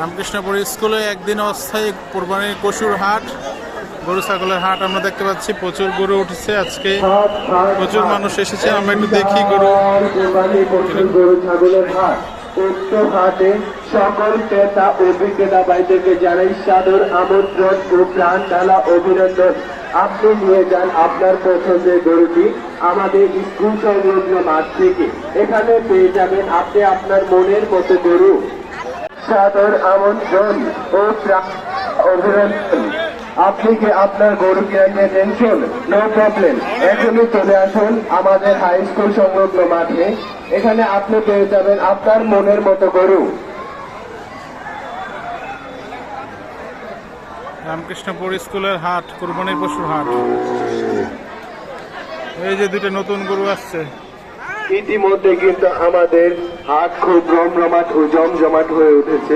রামকৃষ্ণপুর স্কুলে একদিন অস্থায়ী কোরবানির পশুর হাট, গরু ছাগলের হাট আমরা দেখতে পাচ্ছি। প্রচুর গরু উঠেছে আজকে, প্রচুর মানুষ এসেছে। আমরা একটু দেখি গরু ছাগলের হাট। উক্ত হাটে সকল ক্রেতা ও বিক্রেতা ভাইদেরকে জানাই সাদর আমন্ত্রণ ও প্রাণ ঢালা অভিনন্দন। আপনি নিয়ে যান আপনার পছন্দের গরুটি আমাদের স্কুল সংলগ্ন মাঠ থেকে। এখানে পেয়ে যাবেন আপনি আপনার মনের মতো গরু। সাদর আমন্ত্রণ ও প্রাণ অভিনন্দন। আপনি কি আপনার গরু কেনা নিয়ে টেনশন? নো প্রবলেম, এখনই চলে আসুন আমাদের হাই স্কুল সংলগ্ন মাঠে। এখানে আপনি পেয়ে যাবেন আপনার মনের মতো গরু। রামকৃষ্ণপুর স্কুলের হাট, কোরবানির পশুর হাট। এই যে দুটো নতুন গরু আসছে। ইতিমধ্যে কিন্তু আমাদের হাট খুব রমরমাট ও জমজমাট হয়ে উঠেছে।